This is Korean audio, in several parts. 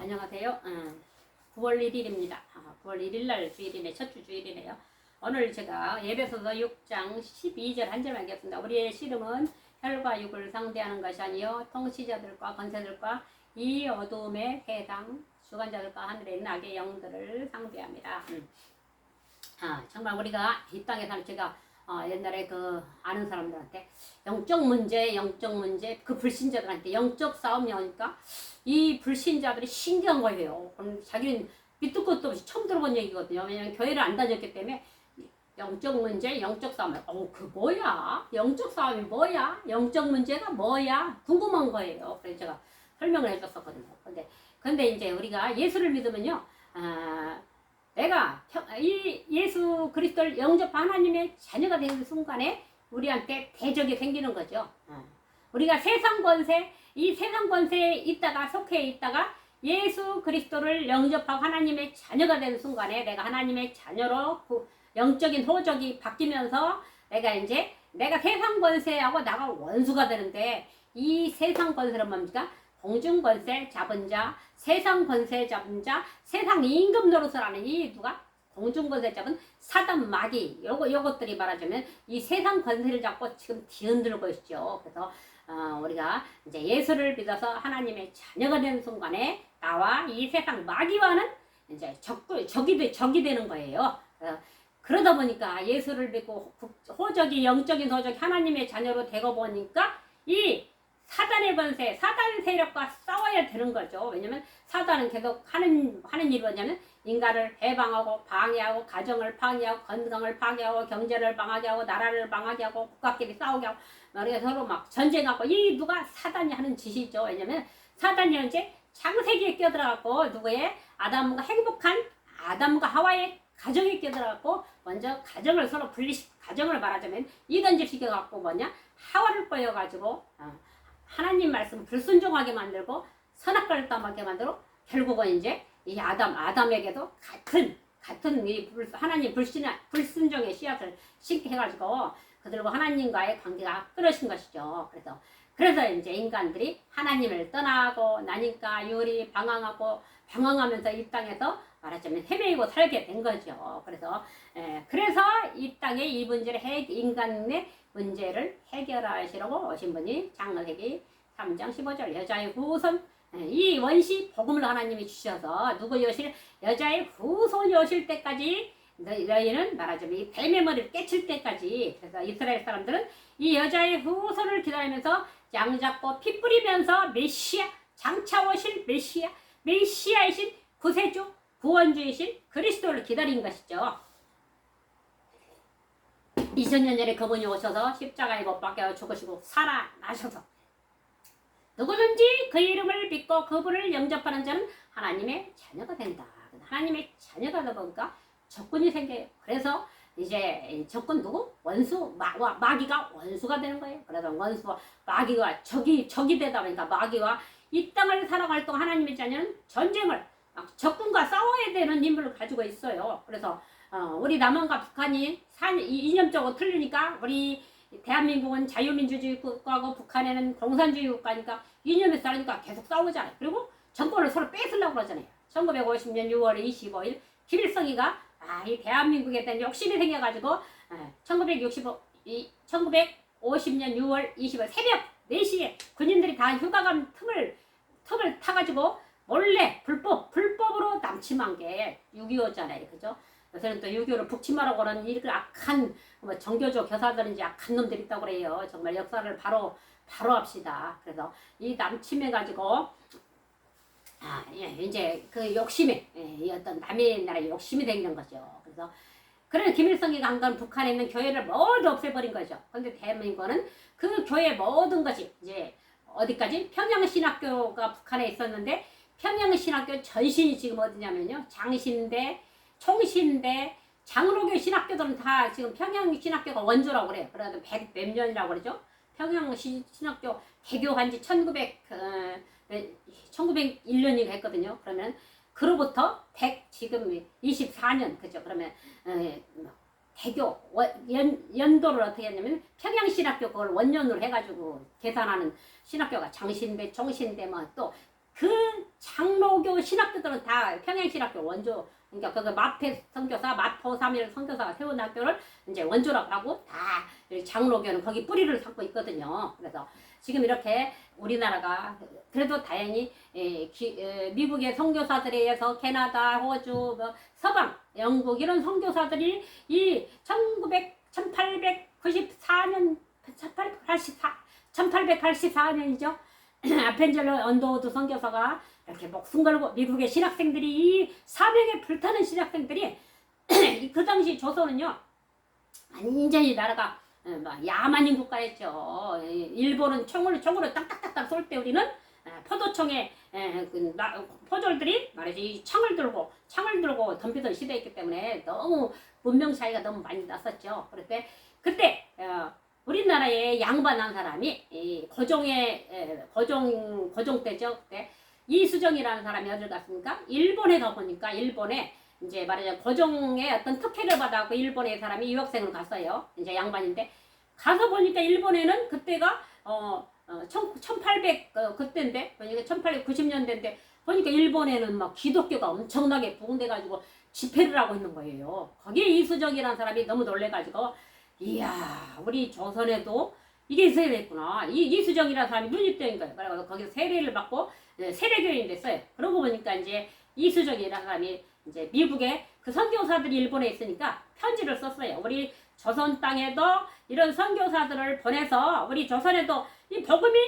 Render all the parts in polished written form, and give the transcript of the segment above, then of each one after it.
안녕하세요. 9월 1일입니다. 9월 1일 날 주일이네. 첫 주 주일이네요. 오늘 제가 예배소서 6장 12절 한 절만 읽겠습니다. 우리의 씨름은 혈과 육을 상대하는 것이 아니요 통치자들과 권세들과 이 어두움의 세상 주관자들과 하늘에 있는 악의 영들을 상대합니다. 정말 우리가 이 땅에 사는 제가 옛날에 아는 사람들한테 영적 문제 그 불신자들한테 영적 싸움이 오니까 이 불신자들이 신기한 거예요. 자기는 밑도 끝도 없이 처음 들어본 얘기거든요. 왜냐면 교회를 안 다녔기 때문에 영적 문제, 영적 싸움을 그 뭐야? 영적 싸움이 뭐야? 영적 문제가 뭐야? 궁금한 거예요. 그래서 제가 설명을 해줬었거든요. 근데 이제 우리가 예수를 믿으면요. 내가 이 예수 그리스도를 영접한 하나님의 자녀가 되는 순간에 우리한테 대적이 생기는 거죠. 우리가 세상 권세, 이 세상 권세에 있다가 속해 있다가 예수 그리스도를 영접하고 하나님의 자녀가 되는 순간에 내가 하나님의 자녀로 영적인 호적이 바뀌면서 내가 세상 권세하고 나가 원수가 되는데 이 세상 권세는 뭡니까? 공중 권세 잡은 자, 세상 권세 잡은 자, 세상 임금 노릇을 하는 이 누가? 공중 권세 잡은 사단 마귀 요것들이 말하자면 이 세상 권세를 잡고 지금 뒤흔들고 있죠. 그래서 우리가 이제 예수를 믿어서 하나님의 자녀가 되는 순간에 나와 이 세상 마귀와는 이제 적이 되는 거예요. 그러다 보니까 예수를 믿고 호적이 영적인 호적이 하나님의 자녀로 되고 보니까 이 사단의 권세, 사단 세력과 싸워야 되는 거죠. 왜냐면 사단은 계속 하는 일이 뭐냐면 인간을 해방하고 방해하고 가정을 방해하고 건강을 방해하고 경제를 방하게 하고 나라를 방하게 하고 국가끼리 싸우게 하고 서로 막 전쟁하고 이 누가 사단이 하는 짓이죠. 왜냐면 사단이 이제 창세기에 끼어들어갖고 누구의 아담과 행복한 아담과 하와의 가정에 끼어들어갖고 먼저 가정을 서로 가정을 말하자면 이단질 시켜갖고 하와를 꼬여가지고 하나님 말씀 불순종하게 만들고 선악과를 따먹게 만들고 결국은 이제 이 아담에게도 같은 이 하나님 불순종의 씨앗을 심게 해가지고 그들과 하나님과의 관계가 끊어진 것이죠. 그래서 이제 인간들이 하나님을 떠나고 나니까 유리 방황하면서 이 땅에서 말하자면 헤매이고 살게 된 거죠. 그래서 이 땅에 이 문제를 인간의 문제를 해결하시려고 오신 분이 창세기 3장 15절 여자의 후손 이 원시 복음을 하나님이 주셔서 여자의 후손이 오실 때까지 너희는 말하자면 이 뱀의 머리를 깨칠 때까지 그래서 이스라엘 사람들은 이 여자의 후손을 기다리면서 양 잡고 피 뿌리면서 메시아 장차 오실 메시아이신 구세주 구원주이신 그리스도를 기다린 것이죠. 2000년 전에 그분이 오셔서 십자가에 못 박혀 죽으시고 살아나셔서 누구든지 그 이름을 믿고 그분을 영접하는 자는 하나님의 자녀가 된다. 하나님의 자녀가 되다 보니까 적군이 생겨요. 그래서 이제 적군 누구? 마귀가 원수가 되는 거예요. 그래서 원수와 마귀가 적이 되다 보니까 마귀와 이 땅을 살아갈 동안 하나님의 자녀는 전쟁을 적군과 싸워야 되는 인물을 가지고 있어요. 그래서 우리 남한과 북한이 이념적으로 틀리니까 우리 대한민국은 자유민주주의 국가고 북한에는 공산주의 국가니까 이념에서 다르니까 계속 싸우잖아요. 그리고 정권을 서로 뺏으려고 그러잖아요. 1950년 6월 25일 김일성이가 이 대한민국에 대한 욕심이 생겨가지고 1950년 6월 20일 새벽 4시에 군인들이 다 휴가간 틈을 타가지고 몰래 불법으로 남침한 게 6.25잖아요. 그죠? 요새는 또 6.25를 북침하라고 하는 이렇게 악한 정교조 교사들인지 악한 놈들이 있다고 그래요. 정말 역사를 바로 합시다. 그래서 이 남침해가지고 이제 그 욕심에 어떤 남의 나라의 욕심이 생긴 거죠. 그래서 김일성이 간 건 북한에 있는 교회를 모두 없애버린 거죠. 그런데 대한민국은 그 교회 모든 것이 이제 어디까지 평양신학교가 북한에 있었는데 평양신학교 전신이 지금 어디냐면요. 장신대, 총신대, 장로교 신학교들은 다 지금 평양신학교가 원조라고 그래요. 그래도 100 몇 년이라고 그러죠. 평양신학교 개교한 지 1901년이 됐거든요. 그러면 그로부터 지금 24년 그죠. 그러면 개교 연도를 어떻게 했냐면 평양신학교 그걸 원년으로 해가지고 계산하는 신학교가 장신대, 총신대 또 그 장로교 신학교들은 다 평양신학교 원조, 그러니까 그 마페 선교사, 마포 삼일 선교사가 세운 학교를 이제 원조라고 하고, 다 장로교는 거기 뿌리를 삼고 있거든요. 그래서 지금 이렇게 우리나라가 그래도 다행히 미국의 선교사들에 의해서 캐나다, 호주, 뭐 서방, 영국 이런 선교사들이 이 1894년 1884년이죠. 아펜젤러 언더우드 선교사가 이렇게 목숨 걸고 미국의 신학생들이 이 사명에 불타는 신학생들이 그 당시 조선은요 완전히 나라가 야만인 국가였죠. 일본은 총으로 딱딱딱딱 쏠 때 우리는 포도청에 포졸들이 말이지 창을 들고 덤비던 시대였기 때문에 너무 문명 차이가 너무 많이 났었죠. 그때 우리나라에 양반한 사람이 고종 때죠. 그때 이수정이라는 사람이 어딜 갔습니까? 일본에 가보니까 일본에 이제 말하자면 고종의 어떤 특혜를 받아갖고 일본에 사람이 유학생으로 갔어요. 이제 양반인데 가서 보니까 일본에는 그때가 1800 그때인데 보니까 1890년대인데 보니까 일본에는 막 기독교가 엄청나게 부흥돼가지고 집회를 하고 있는 거예요. 거기에 이수정이라는 사람이 너무 놀래가지고 이야 우리 조선에도 이게 있어야 됐구나. 이수정이라는 사람이 눈이 뜨인 거예요. 그래서 거기서 세례를 받고 세례교인이 됐어요. 그러고 보니까 이제 이수정이라는 사람이 이제 미국에 그 선교사들이 일본에 있으니까 편지를 썼어요. 우리 조선 땅에도 이런 선교사들을 보내서 우리 조선에도 이 복음이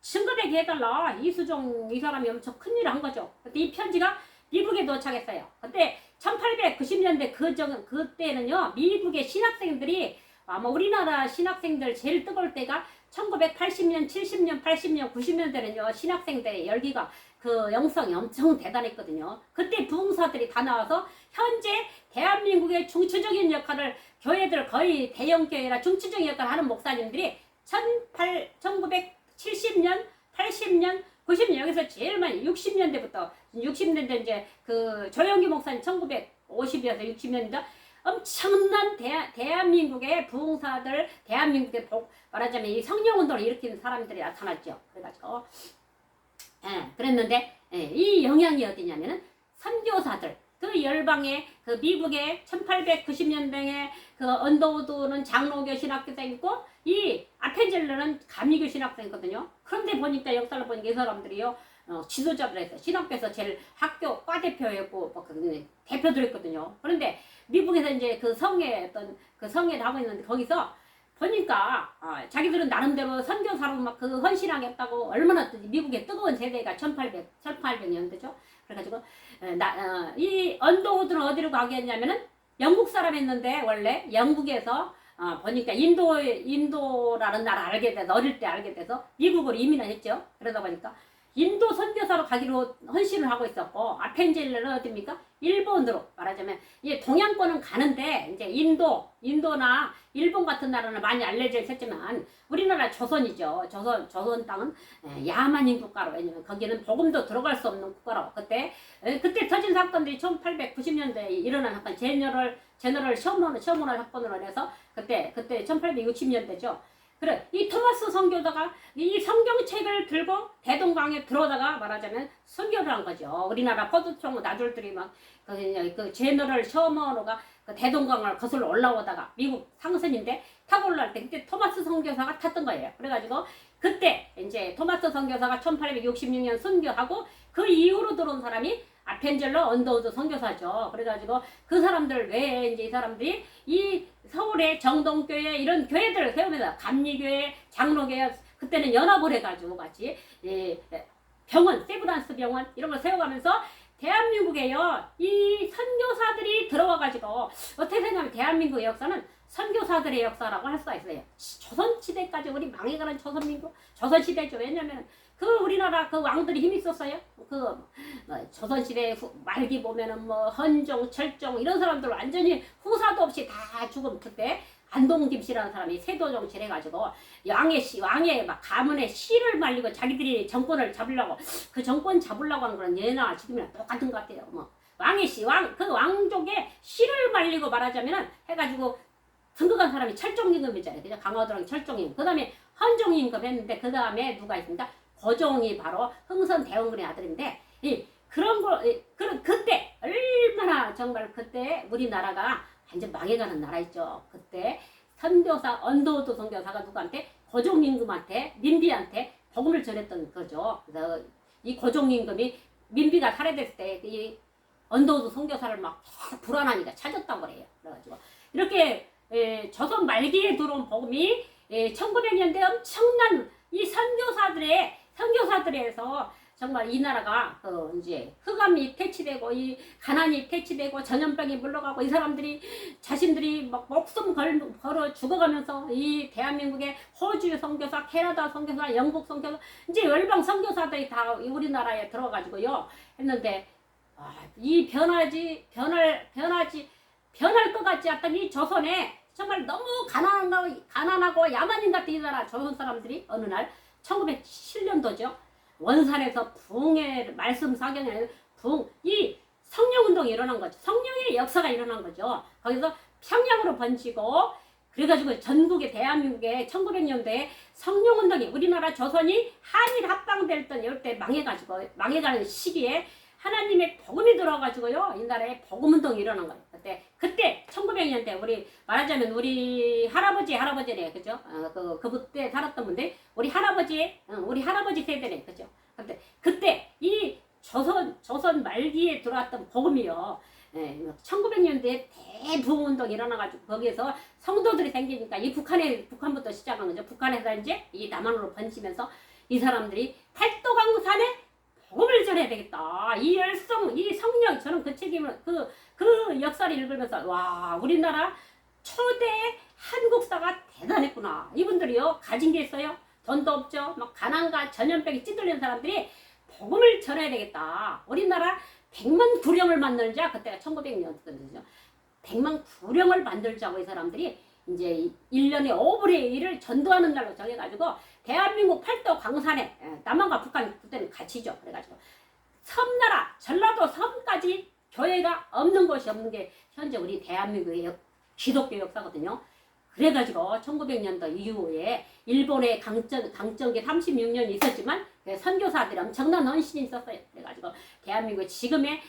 증거되게 해달라. 이수정 이 사람이 엄청 큰일을 한 거죠. 그때 이 편지가 미국에 도착했어요. 그때 1890년대 그때는요 미국의 신학생들이 아마 우리나라 신학생들 제일 뜨거울 때가 1980년, 70년, 80년, 90년대는요 신학생들의 열기가 그 영성이 엄청 대단했거든요. 그때 부흥사들이 다 나와서 현재 대한민국의 중추적인 역할을 교회들 거의 대형교회나 중추적인 역할을 하는 목사님들이 1970년, 80년, 90년 여기서 제일 많이 60년대부터 60년대 이제 그 조영기 목사님 1950에서 60년대 엄청난 대한민국의 부흥사들, 대한민국의 말하자면 이 성령운동을 일으키는 사람들이 나타났죠. 그래가지고 그랬는데 이 영향이 어디냐면은 선교사들 그 열방의 그 미국의 1890년대에 그 언더우드는 장로교 신학교생이고 이 아펜젤러는 감리교 신학생이거든요. 그런데 보니까 역사를 보니까 이 사람들이요 지도자들 했어요. 신학교에서 제일 학교 과대표였고 뭐 대표들 했거든요. 그런데 미국에서 이제 그 성에 하고 있는데 거기서 보니까 자기들은 나름대로 선교사로 막 그 헌신하겠다고 얼마나 미국의 뜨거운 세대가 1800년대죠. 그래가지고 이 언더우드는 어디로 가게 했냐면은 영국 사람이었는데 원래 영국에서 보니까 인도라는 나라 알게 돼서 어릴 때 알게 돼서 미국으로 이민을 했죠. 그러다 보니까 인도 선교사로 가기로 헌신을 하고 있었고 아펜젤러는 어디입니까? 일본으로 말하자면 이 동양권은 가는데 이제 인도나 일본 같은 나라는 많이 알려져 있었지만 우리나라 조선이죠. 조선 땅은 야만인 국가로 왜냐면 거기는 복음도 들어갈 수 없는 국가로 그때 터진 사건들이 1890년대에 일어난 사건 제너럴 셔먼 사건으로 해서 그때 1860년대죠. 그래 이 토마스 선교사가 이 성경책을 들고 대동강에 들어오다가 말하자면 선교를 한 거죠. 우리나라 포도청 나졸들이 막 그 제너럴 셔먼호가 그 대동강을 거슬러 올라오다가 미국 상선인데 타고 올라올 때 그때 토마스 선교사가 탔던 거예요. 그래가지고 그때 이제 토마스 선교사가 1866년 선교하고 그 이후로 들어온 사람이 아펜젤러 언더우드 선교사죠. 그래가지고 그 사람들 외에 이제 이 사람들이 이 서울의 정동교회 이런 교회들을 세우면서 감리교회, 장로교회 그때는 연합을 해가지고 같이 병원, 세브란스 병원 이런 걸 세워가면서 대한민국에요 이 선교사들이 들어와가지고 어떻게 생각하면 대한민국의 역사는 선교사들의 역사라고 할 수가 있어요. 조선시대까지 우리 망해가는 조선시대죠. 왜냐면 그 우리나라 그 왕들이 힘이 있었어요. 조선시대 말기 보면은 뭐 헌종, 철종 이런 사람들 완전히 후사도 없이 다 죽음. 그때 안동김씨라는 사람이 세도 정치를 해가지고 왕의 막 가문의 씨를 말리고 자기들이 정권을 잡으려고 그 정권 잡으려고 하는 거는 예나 지금이나 똑같은 것 같아요. 뭐 왕의 씨, 그 왕족의 씨를 말리고 말하자면은 해가지고 등극한 사람이 철종임금이잖아요. 그냥 강화도랑 철종임금. 그 다음에 헌종임금 했는데 그 다음에 누가 있습니까? 고종이 바로 흥선 대원군의 아들인데 그런 거, 그때 얼마나 정말 그때 우리나라가 완전 망해가는 나라였죠. 그때 선교사, 언더우드 선교사가 누구한테? 고종임금한테, 민비한테 복음을 전했던 거죠. 그래서 이 고종임금이 민비가 살해됐을 때 이 언더우드 선교사를 막 불안하니까 찾았다고 그래요. 그래가지고 이렇게 조선 말기에 들어온 복음이 1900년대 엄청난 이 선교사들에서 정말 이 나라가 이제 흑암이 퇴치되고 이 가난이 퇴치되고 전염병이 물러가고 이 사람들이 자신들이 막 목숨 걸어 죽어가면서 이 대한민국의 호주 선교사, 캐나다 선교사, 영국 선교사 이제 열방 선교사들이 다 우리나라에 들어가지고요 했는데 이 변할 것 같지 않던 이 조선에 정말 너무 가난하고 야만인 같은 이 나라 조선 사람들이 어느 날 1907년도죠. 원산에서 붕의 말씀 사경에 이 성령운동이 일어난 거죠. 성령의 역사가 일어난 거죠. 거기서 평양으로 번지고 그래가지고 전국의 대한민국에 1900년대에 성령운동이 우리나라 조선이 한일 합방될 때 이럴 때 망해가는 시기에 하나님의 복음이 들어가지고요 이 나라에 복음운동이 일어난 거예요. 그때 1900년대 우리 말하자면 우리 할아버지네 그죠? 그때 살았던 분들 우리 할아버지 세대네 그죠? 그때 이 조선 말기에 들어왔던 복음이요. 1900년대에 대부흥운동이 일어나가지고 거기에서 성도들이 생기니까 이 북한부터 시작한 거죠. 북한에서 이제 이 남한으로 번지면서 이 사람들이 팔도강산에 복음을 전해야 되겠다. 이 열성, 이 성령, 저는 그 책임을, 그 역사를 읽으면서, 와, 우리나라 초대 한국사가 대단했구나. 이분들이요, 가진 게 있어요. 돈도 없죠. 막 가난과 전염병이 찌들리는 사람들이 복음을 전해야 되겠다. 우리나라 100만 구령을 만들자. 그때가 1900년도거든요. 100만 구령을 만들자고 이 사람들이 이제 1년에 5분의 1을 전도하는 날로 정해가지고 대한민국 팔도 광산에 남한과 북한 그때는 같이죠. 그래가지고 섬나라 전라도 섬까지 교회가 없는 곳이 없는 게 현재 우리 대한민국의 기독교 역사거든요. 그래가지고 1900년도 이후에 일본의 강점기 36년이 있었지만 선교사들이 엄청난 헌신이 있었어요. 그래가지고 대한민국 지금의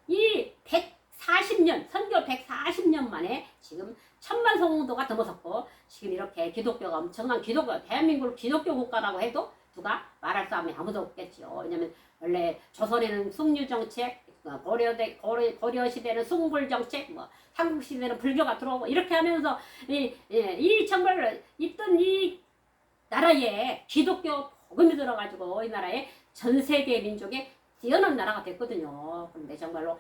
이 140년 선교 140년 만에 지금 1000만 성도가 넘어섰고 지금 이렇게 기독교가 엄청난 대한민국을 기독교 국가라고 해도 누가 말할 사람이 아무도 없겠죠. 왜냐면 원래 조선에는 숭유 정책, 고려 시대는 숭불 정책, 삼국 시대는 불교가 들어오고 이렇게 하면서 이 정말 있던 이 나라에 기독교 복음이 들어가지고 이 나라에 전 세계 민족의 뛰어난 나라가 됐거든요. 그런데 정말로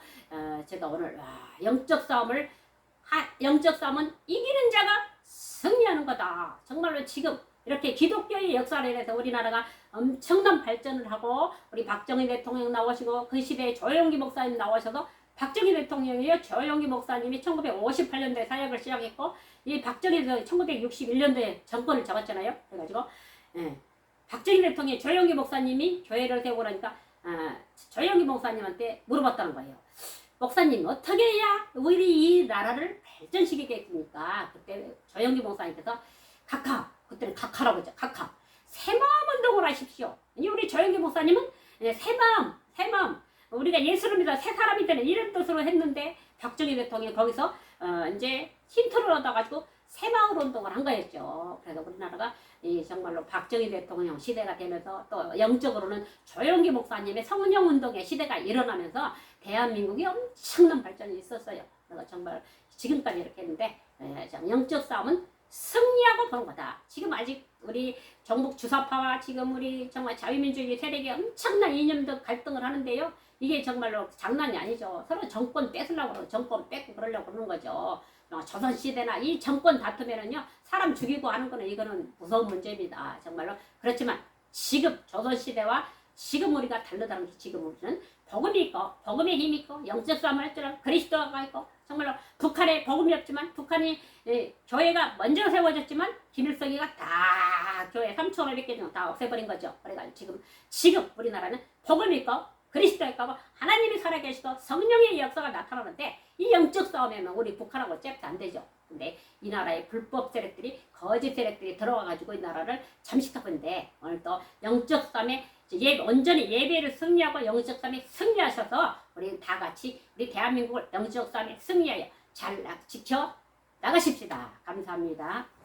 제가 오늘 영적 싸움은 이기는 자가 승리하는 거다. 정말로 지금 이렇게 기독교의 역사를 인해서 우리나라가 엄청난 발전을 하고 우리 박정희 대통령 나오시고 그 시대에 조영기 목사님 나오셔서 박정희 대통령이요 조영기 목사님이 1958년도에 사역을 시작했고 이 박정희 1961년도에 정권을 잡았잖아요. 그래가지고 박정희 대통령 조영기 목사님이 교회를 세우고 나니까 조영기 목사님한테 물어봤다는 거예요. 목사님 어떻게 해야 우리 이 나라를 발전시키겠습니까? 그때 조영기 목사님께서 그때는 각하라고 했죠. 새마음 운동을 하십시오. 우리 조영기 목사님은 새마음 우리가 예수를 믿어 새 사람이 되는 이런 뜻으로 했는데 박정희 대통령이 거기서 이제 힌트를 얻어가지고 새마을 운동을 한 거였죠. 그래서 우리나라가 정말로 박정희 대통령 시대가 되면서 또 영적으로는 조영기 목사님의 성령 운동의 시대가 일어나면서 대한민국이 엄청난 발전이 있었어요. 그래서 정말 지금까지 이렇게 했는데 영적 싸움은 승리하고 보는 거다. 지금 아직 우리 정북 주사파와 지금 우리 정말 자유민주주의 세력이 엄청난 이념적 갈등을 하는데요. 이게 정말로 장난이 아니죠. 서로 정권 뺏으려고 그러고 정권 뺏고 그러려고 그러는 거죠. 조선시대나 이 정권 다투면은요 사람 죽이고 하는 거는 이거는 무서운 문제입니다. 정말로. 그렇지만 지금 조선시대와 지금 우리가 다르다는 게 지금 우리는 복음이 있고 복음의 힘이 있고 영적 싸움을 할 줄 알고 그리스도가 있고 정말로 북한에 복음이 없지만 북한이 교회가 먼저 세워졌지만 김일성이가 다 교회 3,500개 다 없애버린 거죠. 그래가지고 지금 우리나라는 복음이 있고 그리스도가 있고 하나님이 살아계시고 성령의 역사가 나타나는데 이 영적 싸움에는 우리 북한하고 잽도 안 되죠. 근데 이 나라에 불법 세력들이 거짓 세력들이 들어와가지고 이 나라를 잠식하고 있는데 오늘 또 영적 싸움에 온전히 예배를 승리하고 영적 싸움에 승리하셔서 우리 다 같이 우리 대한민국을 영적 싸움에 승리하여 잘 지켜 나가십시다. 감사합니다.